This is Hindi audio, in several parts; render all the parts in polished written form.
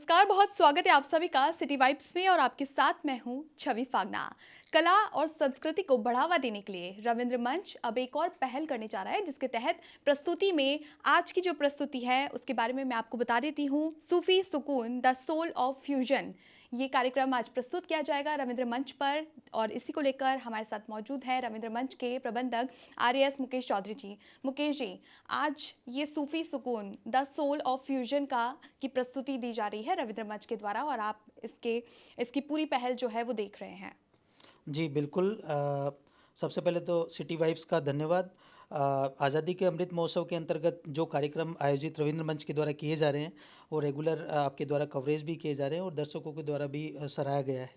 नमस्कार, बहुत स्वागत है आप सभी का सिटी वाइब्स में और आपके साथ मैं हूं छवि फागना। कला और संस्कृति को बढ़ावा देने के लिए रविंद्र मंच अब एक और पहल करने जा रहा है, जिसके तहत प्रस्तुति में आज की जो प्रस्तुति है उसके बारे में मैं आपको बता देती हूं। सूफी सुकून द सोल ऑफ फ्यूजन, ये कार्यक्रम आज प्रस्तुत किया जाएगा रविंद्र मंच पर और इसी को लेकर हमारे साथ मौजूद है रविंद्र मंच के प्रबंधक आरएएस मुकेश चौधरी जी। मुकेश जी, आज ये सूफी सुकून द सोल ऑफ फ्यूजन का की प्रस्तुति दी जा रही है रविंद्र मंच के द्वारा और आप इसकी पूरी पहल जो है वो देख रहे हैं। जी, बिल्कुल। सबसे पहले तो सिटी वाइब्स का धन्यवाद। आज़ादी के अमृत महोत्सव के अंतर्गत जो कार्यक्रम आयोजित रविंद्र मंच के द्वारा किए जा रहे हैं, वो रेगुलर आपके द्वारा कवरेज भी किए जा रहे हैं और दर्शकों के द्वारा भी सराहा गया है।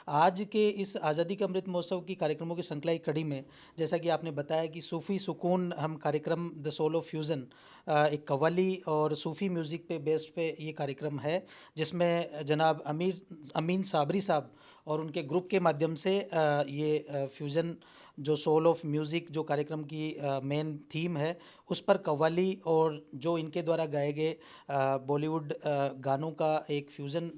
आज के इस आज़ादी के अमृत महोत्सव की कार्यक्रमों की श्रृंखला की कड़ी में, जैसा कि आपने बताया कि सूफ़ी सुकून हम कार्यक्रम द सोल ऑफ फ्यूज़न, एक कव्वाली और सूफ़ी म्यूज़िक पे बेस्ड पे ये कार्यक्रम है, जिसमें जनाब अमीन साबरी साहब और उनके ग्रुप के माध्यम से ये फ्यूज़न जो सोल ऑफ म्यूज़िक जो कार्यक्रम की मेन थीम है, उस पर कव्वाली और जो इनके द्वारा गाए गए बॉलीवुड गानों का एक फ्यूज़न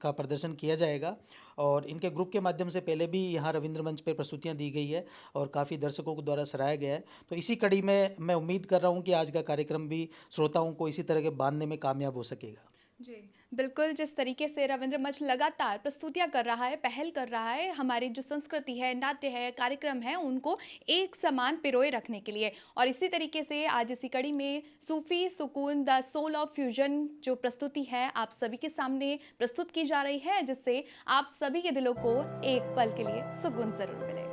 का प्रदर्शन किया जाएगा। और इनके ग्रुप के माध्यम से पहले भी यहाँ रविंद्र मंच पे प्रस्तुतियाँ दी गई है और काफ़ी दर्शकों के द्वारा सराहा गया है। तो इसी कड़ी में मैं उम्मीद कर रहा हूँ कि आज का कार्यक्रम भी श्रोताओं को इसी तरह के बांधने में कामयाब हो सकेगा। जी, बिल्कुल। जिस तरीके से रविंद्र मंच लगातार प्रस्तुतियाँ कर रहा है, पहल कर रहा है, हमारी जो संस्कृति है, नाट्य है, कार्यक्रम है, उनको एक समान पिरोए रखने के लिए, और इसी तरीके से आज इसी कड़ी में सूफ़ी सुकून द सोल ऑफ फ्यूजन जो प्रस्तुति है आप सभी के सामने प्रस्तुत की जा रही है, जिससे आप सभी के दिलों को एक पल के लिए सुकून ज़रूर मिले।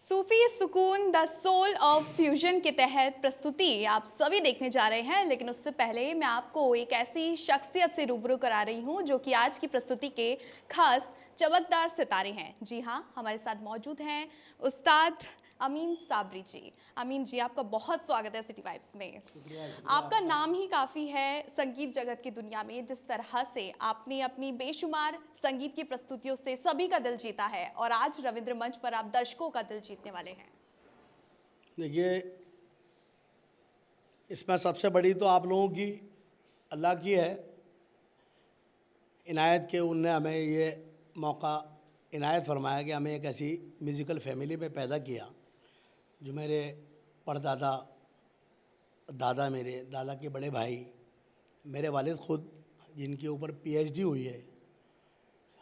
सूफी सुकून द सोल ऑफ फ्यूजन के तहत प्रस्तुति आप सभी देखने जा रहे हैं, लेकिन उससे पहले मैं आपको एक ऐसी शख्सियत से रूबरू करा रही हूं जो कि आज की प्रस्तुति के खास चमकदार सितारे हैं। जी हाँ, हमारे साथ मौजूद हैं उस्ताद अमीन साबरी जी। अमीन जी, आपका बहुत स्वागत है सिटी वाइब्स में। आपका नाम ही काफ़ी है संगीत जगत की दुनिया में। जिस तरह से आपने अपनी बेशुमार संगीत की प्रस्तुतियों से सभी का दिल जीता है और आज रविंद्र मंच पर आप दर्शकों का दिल जीतने वाले हैं। देखिए, इसमें सबसे बड़ी तो आप लोगों की अल्लाह की है इनायत के। उनने हमें ये मौका इनायत फरमाया कि हमें एक ऐसी म्यूज़िकल फैमिली में पैदा किया जो मेरे परदादा, दादा, मेरे दादा के बड़े भाई, मेरे वालिद ख़ुद, जिनके ऊपर पीएचडी हुई है।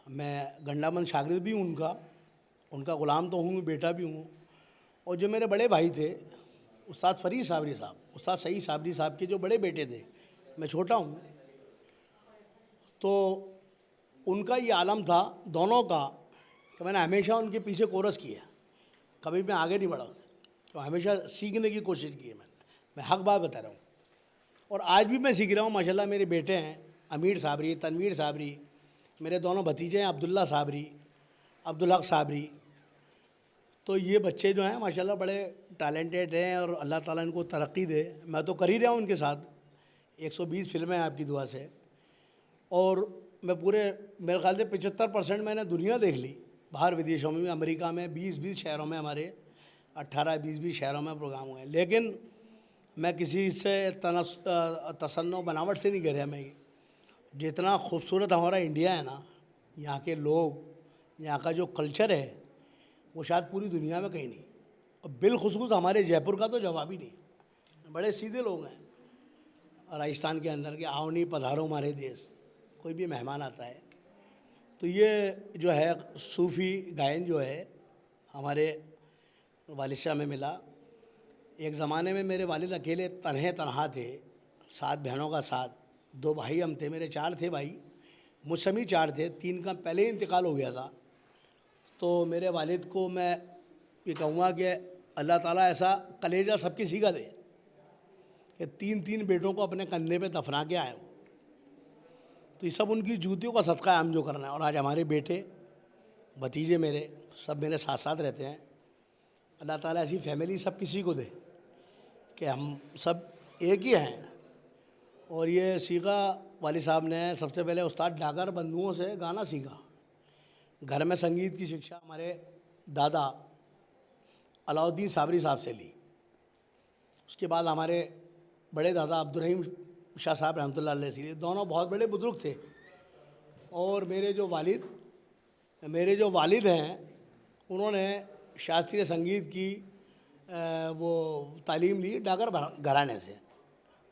मैं गंडामन शागिर्द भी हूँ उनका, उनका ग़ुलाम तो हूँ, बेटा भी हूँ। और जो मेरे बड़े भाई थे उस्ताद फ़रीद साबरी साहब, उस्ताद सईद साबरी साहब के जो बड़े बेटे थे, मैं छोटा हूँ, तो उनका ये आलम था दोनों का कि मैंने हमेशा उनके पीछे कोरस किया, कभी मैं आगे नहीं बढ़ा, तो हमेशा सीखने की कोशिश की है मैं हक बात बता रहा हूँ। और आज भी मैं सीख रहा हूँ। माशाल्लाह मेरे बेटे हैं अमीर साबरी, तनवीर साबरी, मेरे दोनों भतीजे हैं अब्दुल्ला साबरी, अब्दुल हक साबरी। तो ये बच्चे जो हैं माशाल्लाह बड़े टैलेंटेड हैं और अल्लाह ताला इनको तरक्की दे। मैं तो कर ही रहा हूँ उनके साथ, 120 फिल्में हैं आपकी दुआ से। और मैं पूरे मेरे ख्याल से 75% मैंने दुनिया देख ली, बाहर विदेशों में, अमेरिका में 20-20 शहरों में, हमारे 18-20 शहरों में प्रोग्राम हुए हैं। लेकिन मैं किसी से तसन्नो बनावट से नहीं कर रहा। मैं जितना खूबसूरत हमारा इंडिया है ना, यहाँ के लोग, यहाँ का जो कल्चर है, वो शायद पूरी दुनिया में कहीं नहीं। और बिलखुसूस हमारे जयपुर का तो जवाब ही नहीं। बड़े सीधे लोग हैं राजस्थान के अंदर के, आओ नहीं पधारो हमारे देश, कोई भी मेहमान आता है। तो ये जो है सूफ़ी गायन जो है हमारे वालिद साहब में मिला। एक ज़माने में मेरे वालिद अकेले तन्हा थे, 7 बहनों का साथ, 2 भाई हम थे, मेरे 4 थे भाई, मुझसे भी 4 थे, 3 का पहले ही इंतकाल हो गया था। तो मेरे वालिद को मैं ये कहूँगा कि अल्लाह ताला ऐसा कलेजा सबकी सीखा दे कि 3-3 बेटों को अपने कंधे पे दफना के आए हो। तो ये सब उनकी जूतियों का सदका है हम जो करना है। और आज हमारे बेटे, भतीजे मेरे सब मेरे साथ साथ रहते हैं। अल्लाह ताला ऐसी फैमिली सब किसी को दे कि हम सब एक ही हैं। और ये सीखा वालिद साहब ने सबसे पहले उस्ताद डागर बंधुओं से गाना सीखा। घर में संगीत की शिक्षा हमारे दादा अलाउद्दीन साबरी साहब से ली। उसके बाद हमारे बड़े दादा अब्दुर्रहीम शाह साहब रहमतुल्लाह अलैह से ली। दोनों बहुत बड़े बुज़ुर्ग थे। और मेरे जो वालिद हैं उन्होंने शास्त्रीय संगीत की वो तालीम ली डागर घराने से।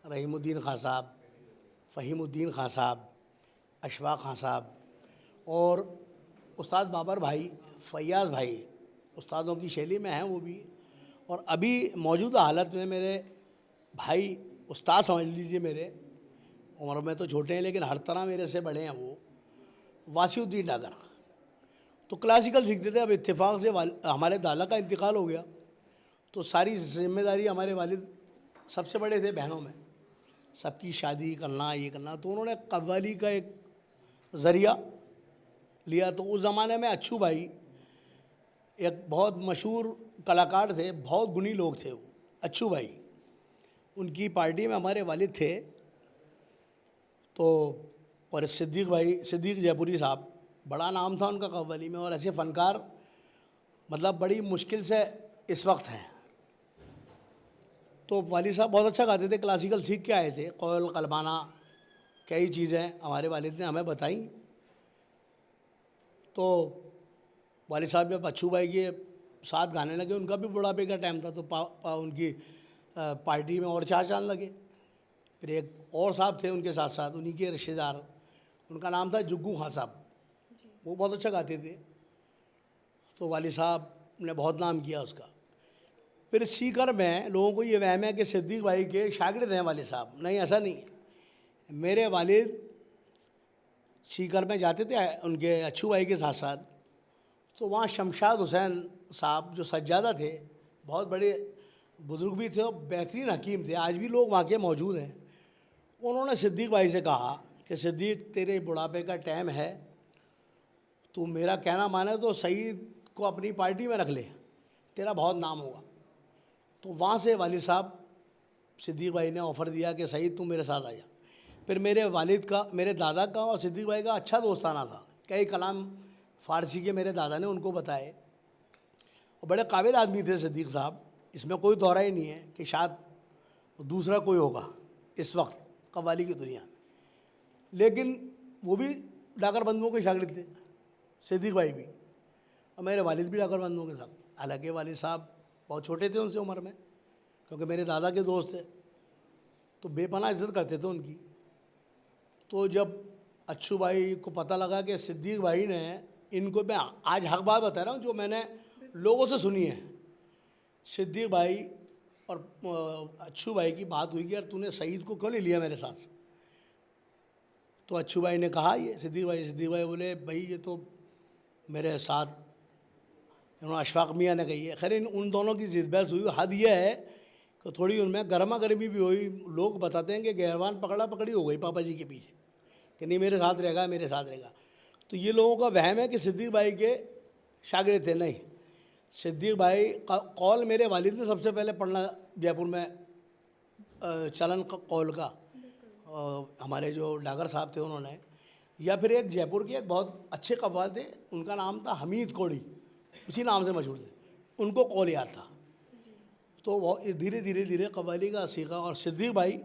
रहीमुद्दीन खां साहब, फ़हीमुद्दीन खां साहब, अशफाक खां साहब और उस्ताद बाबर भाई, फ़ैयाज़ भाई उस्तादों की शैली में हैं वो भी। और अभी मौजूदा हालत में मेरे भाई उस्ताद समझ लीजिए, मेरे उम्र में तो छोटे हैं लेकिन हर तरह मेरे से बड़े हैं, वो वासीउद्दीन डागर। तो क्लासिकल सीखते थे। अब इत्तेफाक से हमारे दादा का इंतकाल हो गया तो सारी जिम्मेदारी हमारे वालिद सबसे बड़े थे बहनों में, सबकी शादी करना ये करना। तो उन्होंने कव्वाली का एक ज़रिया लिया। तो उस ज़माने में अच्छू भाई एक बहुत मशहूर कलाकार थे, बहुत गुणी लोग थे वो अच्छू भाई। उनकी पार्टी में हमारे वालिद थे। तो और सिद्दीक भाई, सिद्दीक जयपुरी साहब, बड़ा नाम था उनका कव्वाली में। और ऐसे फ़नकार मतलब बड़ी मुश्किल से इस वक्त हैं। तो वालिद साहब बहुत अच्छा गाते थे, क्लासिकल सीख के आए थे। कौल कलबाना कई चीज़ें हमारे वालिद ने हमें बताई। तो वालिद साहब जब अच्छू भाई के साथ गाने लगे, उनका भी बुढ़ापे का टाइम था, तो उनकी पार्टी में और चार चांद लगे। फिर एक और साहब थे उनके साथ साथ, उन्हीं के रिश्तेदार, उनका नाम था जुग्गू खां साहब। वो बहुत अच्छा गाते थे। तो वालिद साहब ने बहुत नाम किया उसका। फिर सीकर में लोगों को ये वहम है कि सिद्दीक भाई के शागिर्द हैं वालिद साहब। नहीं, ऐसा नहीं है। मेरे वालिद सीकर में जाते थे उनके अच्छू भाई के साथ साथ। तो वहाँ शमशाद हुसैन साहब जो सज्जादा थे, बहुत बड़े बुज़ुर्ग भी थे और बेहतरीन हकीम थे, आज भी लोग वहाँ के मौजूद हैं। उन्होंने सिद्दीक भाई से कहा कि सिद्दीक, तेरे बुढ़ापे का टाइम है, तू मेरा कहना माने तो सईद को अपनी पार्टी में रख ले, तेरा बहुत नाम होगा। तो वहाँ से वालिद साहब, सिद्दीक भाई ने ऑफ़र दिया कि सईद तू मेरे साथ आ जा। फिर मेरे वालिद का, मेरे दादा का और सिद्दीक भाई का अच्छा दोस्ताना था। कई कलाम फ़ारसी के मेरे दादा ने उनको बताए। और बड़े काबिल आदमी थे सिद्दीक साहब, इसमें कोई दौरा ही नहीं है कि शायद दूसरा कोई होगा इस वक्त कव्वाली की दुनिया में। लेकिन वो भी डाकर बंधुओं के शागिर्द थे, सिद्दीक भाई भी, और मेरे वालिद भी डाकर बंधुओं के साथ। हालांकि वालिद साहब बहुत छोटे थे उनसे उम्र में, क्योंकि मेरे दादा के दोस्त थे, तो बेपनाह इज्जत करते थे उनकी। तो जब अच्छू भाई को पता लगा कि सिद्दीक भाई ने इनको, मैं आज हक बात बता रहा हूँ जो मैंने लोगों से सुनी है, सिद्दीक भाई और अच्छू भाई की बात हुई कि यार तूने सईद को क्यों नहीं लिया मेरे साथ। तो अच्छू भाई ने कहा, ये सिद्दीक भाई बोले, भाई ये तो मेरे साथ, उन्होंने अशफाक मियाँ ने कही है। खैर उन दोनों की जिद बहस हुई। हद यह है कि थोड़ी उनमें गर्मा गर्मी भी हुई। लोग बताते हैं कि गहरवान पकड़ा पकड़ी हो गई पापा जी के पीछे कि नहीं मेरे साथ रहेगा, मेरे साथ रहेगा। तो ये लोगों का वहम है कि सिद्दीक भाई के शागिर्द थे। नहीं, सिद्दीक भाई का कौल मेरे वालिद ने सबसे पहले पढ़ना जयपुर में चलन कौल का, हमारे जो डागर साहब थे उन्होंने। या फिर एक जयपुर के एक बहुत अच्छे कव्वाल थे, उनका नाम था हमीद कोड़ी, उसी नाम से मशहूर थे, उनको कौल याद था। तो वो धीरे धीरे कव्वाली का सीखा। और सिद्दीक भाई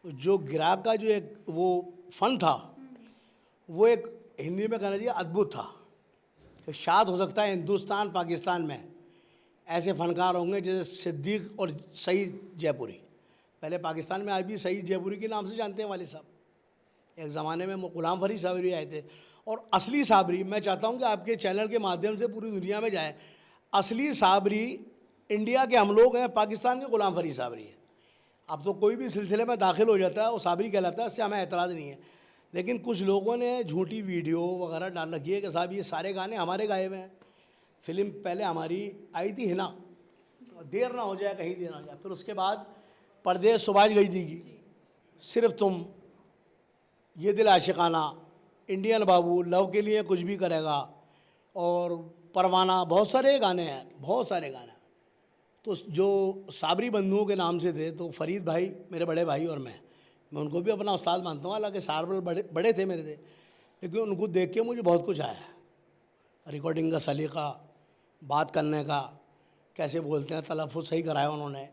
जो गिरा का जो एक वो फ़न था, वो एक हिंदी में कहना चाहिए अद्भुत था कि शायद हो सकता है हिंदुस्तान पाकिस्तान में ऐसे फ़नकार होंगे जैसे सिद्दीक और सईद जयपुरी। पहले पाकिस्तान में आज भी सईद जयपुरी के नाम से जानते हैं वालिद साहब। एक ज़माने में ग़ुलाम फ़रीद साबरी आए थे। और असली साबरी, मैं चाहता हूँ कि आपके चैनल के माध्यम से पूरी दुनिया में जाए। असली साबरी इंडिया के हम लोग हैं, पाकिस्तान के ग़ुलाम फ़रीद साबरी है। अब तो कोई भी सिलसिले में दाखिल हो जाता है वो साबरी कहलाता है, इससे हमें एतराज़ नहीं है। लेकिन कुछ लोगों ने झूठी वीडियो वगैरह डाल रखी है कि साहब ये सारे गाने हमारे गाए हुए हैं। फिल्म पहले हमारी आई थी हिना, देर ना हो जाए कहीं देर ना हो जाए। फिर उसके बाद परदेश सुभाष गई जी की, सिर्फ तुम, ये दिल आशिकाना, इंडियन बाबू, लव के लिए कुछ भी करेगा, और परवाना, बहुत सारे गाने हैं, बहुत सारे गाने। तो जो साबरी बंधुओं के नाम से थे, तो फरीद भाई मेरे बड़े भाई और मैं उनको भी अपना उस्ताद मानता हूँ। हालांकि सारबल बड़े थे मेरे थे, लेकिन उनको देख के मुझे बहुत कुछ आया। रिकॉर्डिंग का सलीका, बात करने का, कैसे बोलते हैं, तलफ़ुज़ सही कराया उन्होंने,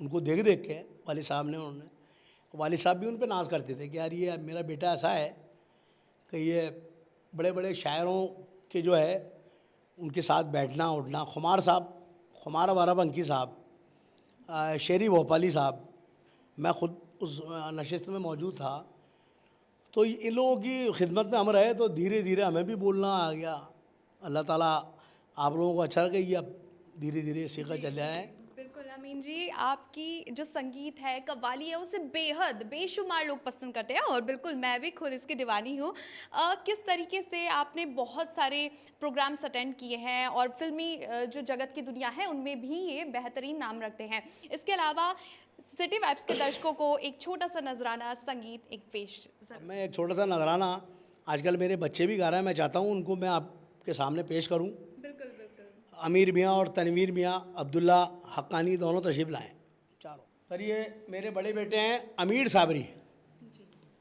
उनको देख देख के वालिद साहब ने, उन्होंने, वालिद साहब भी उन पे नाज करते थे कि यार ये मेरा बेटा ऐसा है कि ये बड़े बड़े शायरों के जो है उनके साथ बैठना उठना, खुमार साहब, खुमार बाराबंकी साहब, शेरी भोपाली साहब, मैं ख़ुद उस नशिस्त में मौजूद था। तो इन लोगों की खिदमत में हम रहे तो धीरे धीरे हमें भी बोलना आ गया। अल्लाह ताला आप लोगों को अच्छा लगे, ये अब धीरे धीरे सीखा चल जाए। बिल्कुल अमीन जी, आपकी जो संगीत है, कव्वाली है, उसे बेहद बेशुमार लोग पसंद करते हैं और बिल्कुल मैं भी खुद इसकी दीवानी हूँ। किस तरीके से आपने बहुत सारे प्रोग्राम्स अटेंड किए हैं और फिल्मी जो जगत की दुनिया है उनमें भी ये बेहतरीन नाम रखते हैं। इसके अलावा सिटी वाइब्स के दर्शकों को एक छोटा सा नजराना संगीत एक पेश। मैं एक छोटा सा नजराना, आजकल मेरे बच्चे भी गा रहे हैं, मैं चाहता हूँ उनको मैं आपके सामने पेश करूँ। बिल्कुल बिल्कुल। अमीर मियाँ और तनवीर मियाँ, अब्दुल्ला हक्कानी दोनों तशरीफ़ लाएँ चारों। सर ये मेरे बड़े बेटे हैं अमीर साबरी,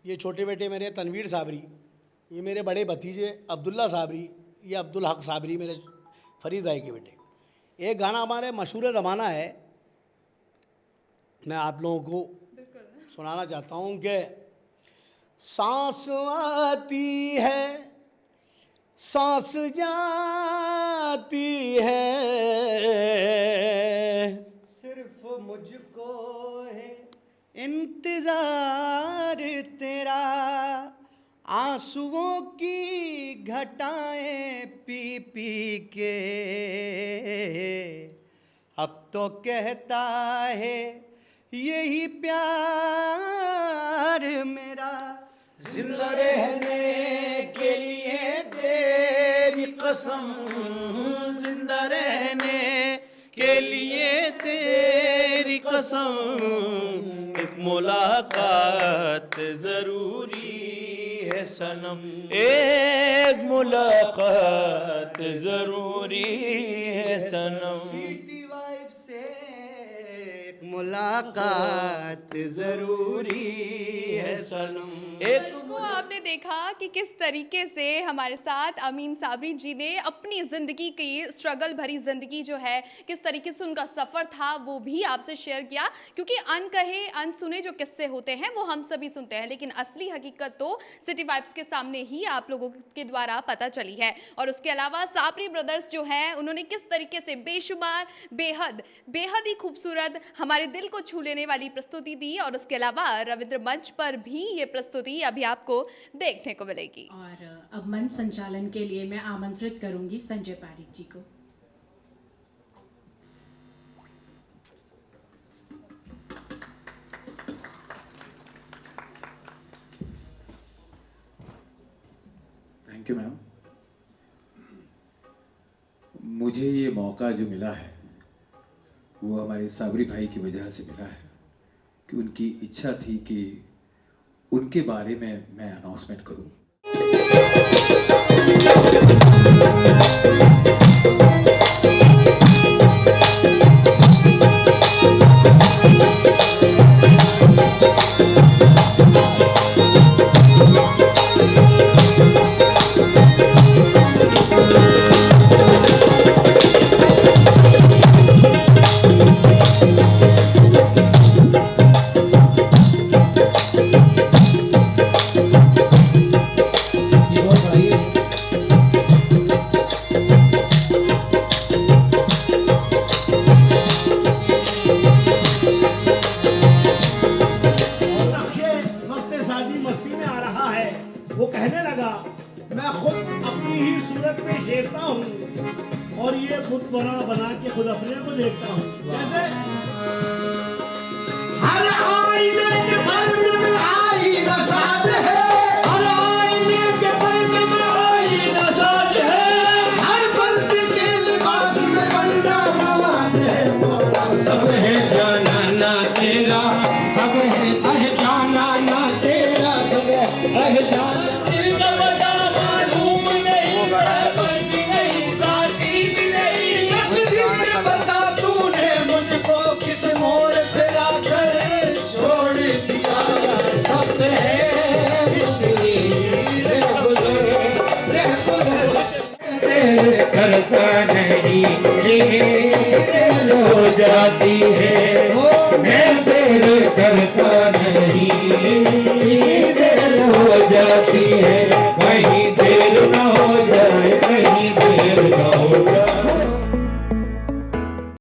ये छोटे बेटे मेरे तनवीर साबरी, ये मेरे बड़े भतीजे अब्दुल्ला साबरी, ये अब्दुल हक साबरी मेरे फरीद भाई के बेटे। एक गाना हमारे मशहूर ज़माना है, मैं आप लोगों को सुनाना चाहता हूँ कि सांस आती है सांस जाती है, सिर्फ मुझको है इंतज़ार तेरा, आंसुओं की घटाएं पी पी के, अब तो कहता है यही प्यार मेरा, जिंदा रहने के लिए तेरी कसम, जिंदा रहने के लिए तेरी कसम, एक मुलाकात जरूरी है सनम, एक मुलाकात जरूरी है सनम, सिटी वाइब से एक मुलाकात जरूरी है सनम। दर्शकों, आपने देखा कि किस तरीके से हमारे साथ अमीन साबरी जी ने अपनी ज़िंदगी की स्ट्रगल भरी ज़िंदगी जो है, किस तरीके से उनका सफ़र था वो भी आपसे शेयर किया। क्योंकि अनकहे अनसुने जो किस्से होते हैं वो हम सभी सुनते हैं, लेकिन असली हकीकत तो सिटी वाइब्स के सामने ही आप लोगों के द्वारा पता चली है। और उसके अलावा साबरी ब्रदर्स जो हैं उन्होंने किस तरीके से बेशुमार बेहद ही खूबसूरत हमारे दिल को छू लेने वाली प्रस्तुति दी। और उसके अलावा रविंद्र मंच पर भी ये प्रस्तुति अभी आपको देखने को मिलेगी। और अब मंच संचालन के लिए मैं आमंत्रित करूंगी संजय पारिक जी को। Thank you ma'am. मुझे ये मौका जो मिला है वो हमारे साबरी भाई की वजह से मिला है कि उनकी इच्छा थी कि उनके बारे में मैं अनाउंसमेंट करूं। वो कहने लगा मैं खुद अपनी ही सूरत में शेरता हूँ और ये खुद बना के खुद अपने को देखता हूँ। जैसे हर आईने के पर्दे में आईना साज है, हर आईने के पर्दे में आईना साज है, हर बंदे के लिबास में बंदा नवाज है। सब है जाना ना तेरा, सब है पहचाना ना तेरा, सब है पहचाना करता नहीं जाती है।